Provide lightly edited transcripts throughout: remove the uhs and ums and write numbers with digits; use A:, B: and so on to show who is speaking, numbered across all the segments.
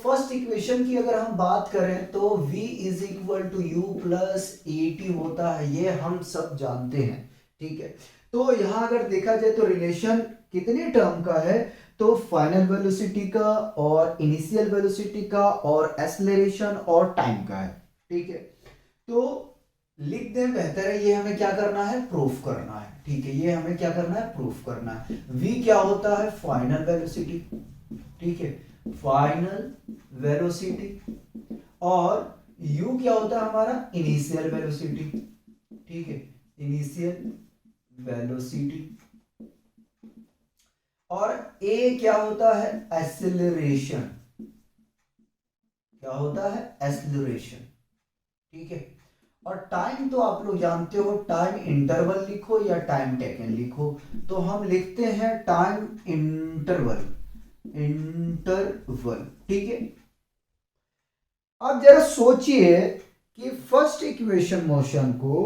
A: First equation की अगर हम बात करें तो v is equal to u plus a t होता है, ये हम सब जानते हैं, ठीक है। तो यहां अगर देखा जाए तो रिलेशन कितने टर्म का है, तो फाइनल वेलोसिटी का और इनिशियल वेलोसिटी का और एक्सेलरेशन और टाइम का है, ठीक है। तो लिख दें बेहतर है, ये हमें क्या करना है, प्रूफ करना है, ठीक है। ये हमें क्या करना है, प्रूफ करना है। v क्या होता है, फाइनल वेलोसिटी, ठीक है, फाइनल वेलोसिटी। और u क्या होता है हमारा, इनिशियल वेलोसिटी, ठीक है, इनिशियल वेलोसिटी। और a क्या होता है, एक्सेलरेशन, क्या होता है, एक्सेलरेशन, ठीक है। और टाइम तो आप लोग जानते हो, टाइम इंटरवल लिखो या टाइम टेकन लिखो, तो हम लिखते हैं टाइम इंटरवल, इंटरवल, ठीक है। अब जरा सोचिए कि फर्स्ट इक्वेशन मोशन को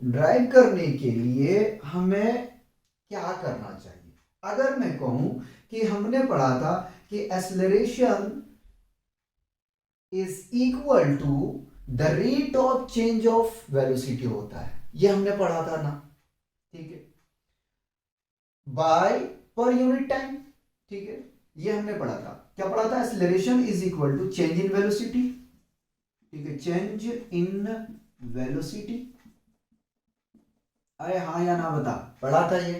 A: ड्राइव करने के लिए हमें क्या करना चाहिए। अगर मैं कहूं कि हमने पढ़ा था कि acceleration is equal to the rate of change of velocity होता है, ये हमने पढ़ा था ना, ठीक है, बाय पर यूनिट टाइम, ठीक है, ये हमने पढ़ा था। क्या पढ़ा था, acceleration is equal to change in velocity, ठीक है, चेंज इन वेलोसिटी। अरे हाँ या ना बता, पढ़ा था ये,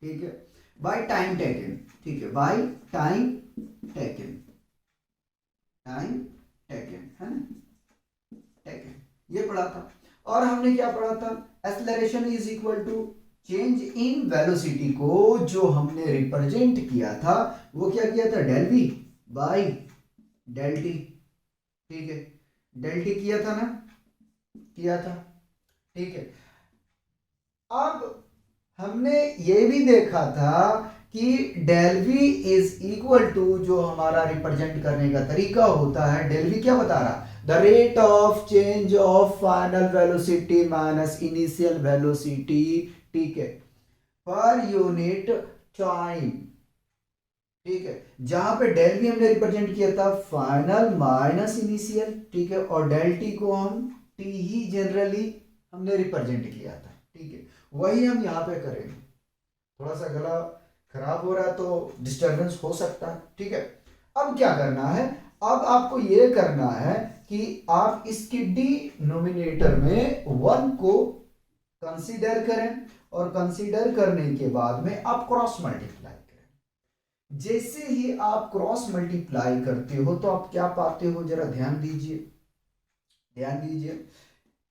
A: ठीक है, बाय टाइम टेकन, ठीक है, by time taken, time taken है ना, टेकन, ये पढ़ा था। और हमने क्या पढ़ा था, acceleration is equal to change in velocity को जो हमने रिप्रेजेंट किया था वो क्या किया था, del v by del t, ठीक है, डेल टी किया था ना, किया था, ठीक है। अब हमने ये भी देखा था कि del v is equal to जो हमारा रिप्रेजेंट करने का तरीका होता है, डेल वी क्या बता रहा, the rate of change of final velocity minus initial velocity, ठीक है, पर यूनिट टाइम, ठीक है। जहां पे डेल वी हमने रिप्रेजेंट किया था फाइनल माइनस इनिशियल, ठीक है, और डेल टी को हम टी ही जनरली हमने रिप्रेजेंट किया था, ठीक है। वही हम यहाँ पे करेंगे। थोड़ा सा गला खराब हो रहा है तो डिस्टरबेंस हो सकता है, ठीक है। अब क्या करना है, अब आपको ये करना है कि आप इसके डिनोमिनेटर में वन को कंसीडर करें और कंसीडर करने के बाद में आप क्रॉस मल्टीप्लाई करें। जैसे ही आप क्रॉस मल्टीप्लाई करते हो तो आप क्या पाते हो, जरा ध्यान दीजिए, ध्यान दीजिए,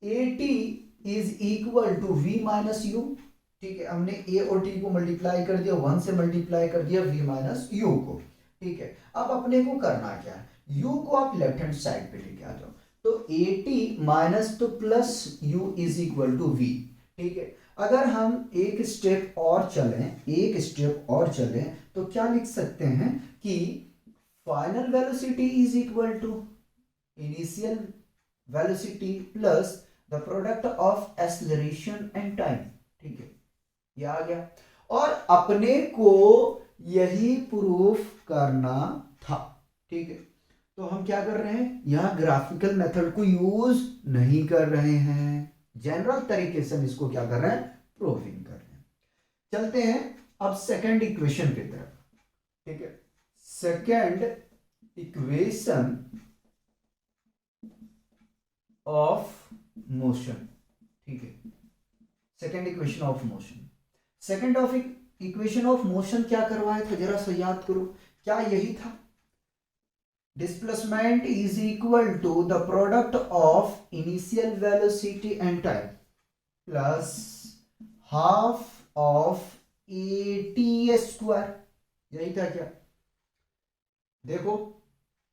A: a t is equal to v minus u, ठीक है, हमने ए और टी को मल्टीप्लाई कर दिया, वन से मल्टीप्लाई कर दिया वी माइनस यू को, ठीक है। अब अपने को करना क्या है, यू को आप लेफ्ट हैंड साइड पे लेके आ जाओ, तो ए टी माइनस तो plus u is equal to v, ठीक है। अगर हम एक स्टेप और चलें, एक स्टेप और चलें तो क्या लिख सकते हैं कि final velocity is equal to initial velocity plus the product of acceleration and time, ठीक है, ये आ गया। और अपने को यही प्रूफ करना था, ठीक है। तो हम क्या कर रहे हैं, यहां ग्राफिकल मेथड को यूज नहीं कर रहे हैं, जनरल तरीके से हम इसको क्या कर रहे हैं, प्रूविंग कर रहे हैं। चलते हैं अब सेकंड इक्वेशन की तरफ, ठीक है, सेकंड इक्वेशन ऑफ मोशन, ठीक है, second equation of motion. Second of equation of motion क्या करवाया था, जरा सा याद करो, क्या यही था, displacement is equal to the product of initial velocity and time plus half of a t square, यही था क्या, देखो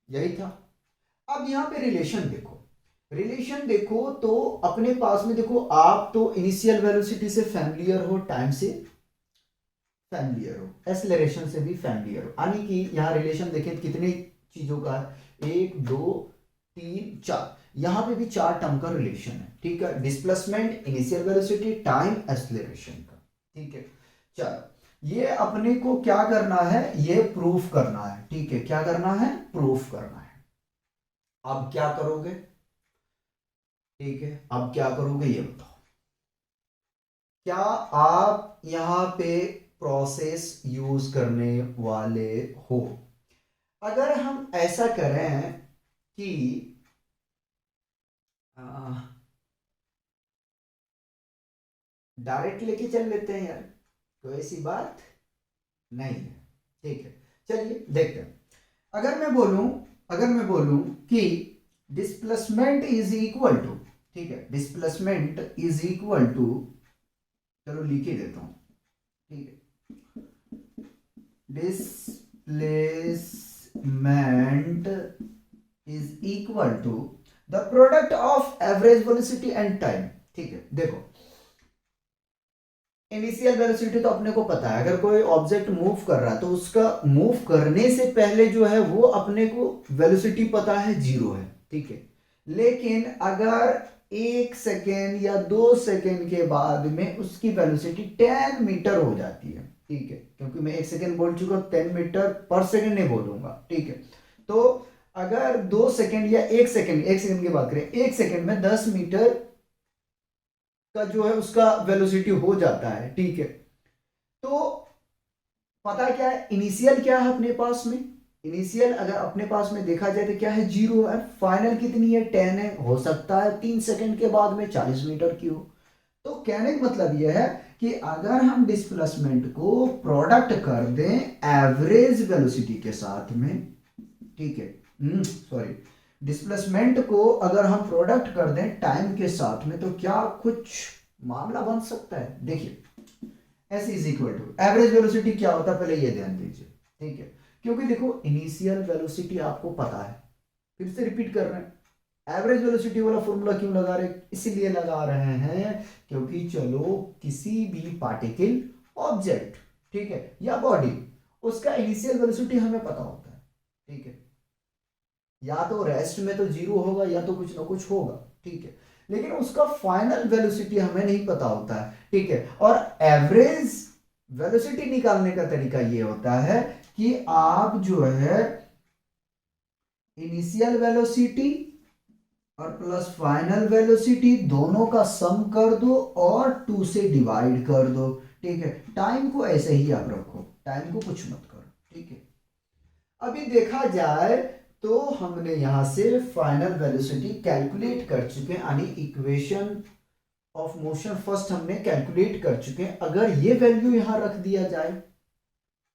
A: यही था। अब यहां पे रिलेशन देखो, रिलेशन देखो तो अपने पास में देखो, आप तो इनिशियल वेलोसिटी से फैमिलियर हो, टाइम से फैमिलियर हो, एक्सेलरेशन से भी फैमिलियर हो, यानी कि यहां रिलेशन देखें कितनी चीजों का है, एक दो तीन चार, यहां पे भी चार टर्म का रिलेशन है, ठीक है, displacement, initial velocity, time, acceleration का, ठीक है। चलो ये अपने को क्या करना है, ये प्रूफ करना है, ठीक है, क्या करना है, प्रूफ करना है। अब क्या करोगे? ठीक है, अब क्या करोगे ये बताओ। क्या आप यहां पे प्रोसेस यूज करने वाले हो? अगर हम ऐसा करें कि डायरेक्ट लेके चल लेते हैं यार, तो ऐसी बात नहीं है। ठीक है, चलिए देखते हैं। अगर मैं बोलूं अगर मैं बोलूं कि डिस्प्लेसमेंट इज इक्वल टू, ठीक है, डिस्प्लेसमेंट इज इक्वल टू, चलो लिख ही देता हूं, ठीक है, displacement is equal to the product of average velocity and time. ठीक है, देखो इनिशियल वेलोसिटी तो अपने को पता है, अगर कोई ऑब्जेक्ट मूव कर रहा है तो उसका मूव करने से पहले जो है वो अपने को वेलोसिटी पता है, जीरो है। ठीक है, लेकिन अगर 1 सेकेंड या 2 सेकेंड के बाद में उसकी वेलोसिटी 10 मीटर हो जाती है, ठीक है, क्योंकि मैं 1 सेकेंड बोल चुका हूं, 10 मीटर पर सेकेंड नहीं बोलूंगा, ठीक है। तो अगर 2 सेकेंड या 1 सेकेंड, 1 सेकेंड की बात करें, 1 सेकेंड में 10 मीटर का जो है उसका वेलोसिटी हो जाता है, ठीक है। तो पता क्या है, इनिशियल क्या है अपने पास में, इनिशियल अगर अपने पास में देखा जाए तो क्या है, जीरो है। फाइनल कितनी है, 10 है। हो सकता है 3 सेकेंड के बाद में 40 मीटर की हो। तो कहने का मतलब यह है कि अगर हम डिस्प्लेसमेंट को प्रोडक्ट कर दें एवरेज वेलोसिटी के साथ में, ठीक है, सॉरी, डिस्प्लेसमेंट को अगर हम प्रोडक्ट कर दें टाइम के साथ में, तो क्या कुछ मामला बन सकता है। देखिए s is equal to average velocity क्या होता है, पहले ये ध्यान दीजिए, ठीक है, क्योंकि देखो इनिशियल वेलोसिटी आपको पता है, फिर से रिपीट कर रहे हैं, एवरेज वेलोसिटी वाला फॉर्मूला क्यों लगा रहे, इसलिए लगा रहे हैं क्योंकि चलो किसी भी पार्टिकल, ऑब्जेक्ट, ठीक है, या बॉडी, उसका इनिशियल वेलोसिटी हमें पता होता है, ठीक है, या तो रेस्ट में तो जीरो होगा या तो कुछ ना कुछ होगा, ठीक है, लेकिन उसका फाइनल वेलोसिटी हमें नहीं पता होता है, ठीक है। और एवरेज वेलोसिटी निकालने का तरीका ये होता है कि आप जो है इनिशियल वेलोसिटी और प्लस फाइनल वेलोसिटी दोनों का सम कर दो और 2 से डिवाइड कर दो, ठीक है। टाइम को ऐसे ही आप रखो, टाइम को कुछ मत करो, ठीक है। अभी देखा जाए तो हमने यहां से फाइनल वेलोसिटी कैलकुलेट कर चुके हैं, यानी इक्वेशन ऑफ मोशन फर्स्ट हमने कैलकुलेट कर चुके हैं। अगर ये वैल्यू यहां रख दिया जाए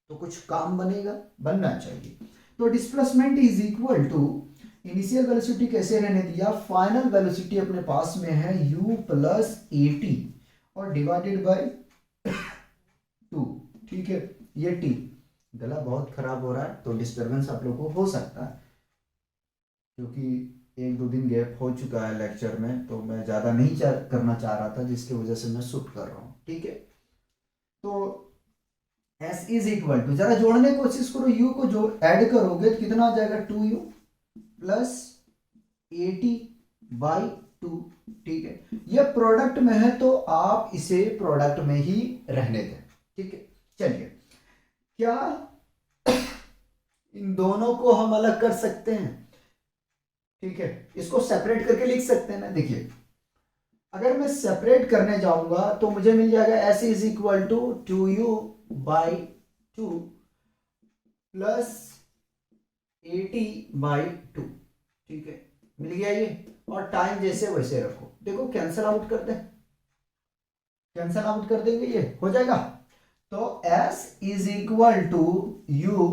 A: तो कुछ काम बनेगा, बनना चाहिए। तो displacement is equal to initial velocity कैसे रहने दिया, फाइनल वेलोसिटी अपने पास में है u प्लस ए टी और डिवाइडेड बाय 2, ठीक है। ये t, गला बहुत खराब हो रहा है तो डिस्टरबेंस आप लोगों को हो सकता है, क्योंकि 1-2 दिन गैप हो चुका है लेक्चर में, तो मैं ज़्यादा नहीं करना चाह रहा था, जिसकी वजह से मैं शूट कर रहा हूँ, ठीक है। तो s इज इक्वल टू, जरा जोड़ने की कोशिश करो, u को जो ऐड करोगे तो कितना आ जाएगा, 2u प्लस 80/2, ठीक है। ये प्रोडक्ट में है तो आप इसे प्रोडक्ट में ही रहने दें, ठीक है। चलिए, क्या इन दोनों को हम अलग कर सकते हैं, ठीक है, इसको सेपरेट करके लिख सकते हैं ना। देखिए अगर मैं सेपरेट करने जाऊंगा तो मुझे मिल जाएगा s is equal to 2u/2 plus 80/2, ठीक है, मिल गया ये। और टाइम जैसे वैसे रखो, देखो कैंसल आउट कर दे, कैंसल आउट कर देंगे, ये हो जाएगा। तो s is equal to u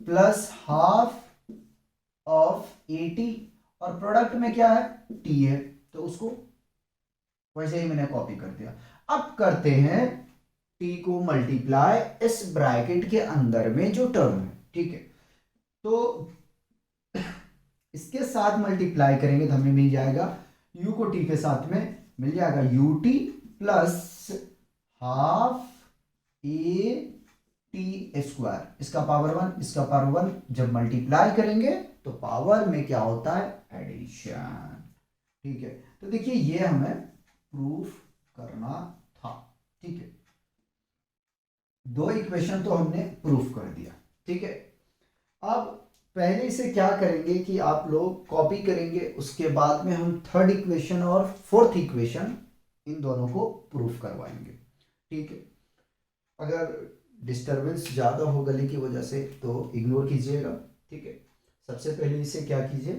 A: plus half of 80, और प्रोडक्ट में क्या है, t है, तो उसको वैसे ही मैंने कॉपी कर दिया। अब करते हैं t को मल्टीप्लाई इस ब्रैकेट के अंदर में जो टर्म है, ठीक है, तो इसके साथ मल्टीप्लाई करेंगे तो हमें मिल जाएगा u को t के साथ में मिल जाएगा ut प्लस हाफ ए टी स्क्वायर, इसका पावर 1, इसका पावर 1, जब मल्टीप्लाई करेंगे तो पावर में क्या होता है, एडिशन, ठीक है। तो देखिए ये हमें प्रूफ करना था, ठीक है। 2 इक्वेशन तो हमने प्रूफ कर दिया, ठीक है। अब पहले से क्या करेंगे कि आप लोग कॉपी करेंगे, उसके बाद में हम थर्ड इक्वेशन और फोर्थ इक्वेशन इन दोनों को प्रूफ करवाएंगे, ठीक है। अगर डिस्टरबेंस ज़्यादा हो गले की वजह से तो इग्नोर कीजिएगा, ठीक है। सबसे पहले इसे क्या कीजिए,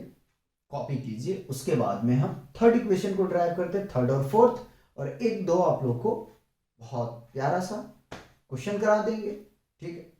A: कॉपी कीजिए, उसके बाद में हम थर्ड इक्वेशन को ड्राइव करते हैं, थर्ड और फोर्थ, और एक दो आप लोग को बहुत प्यारा सा क्वेश्चन करा देंगे, ठीक है।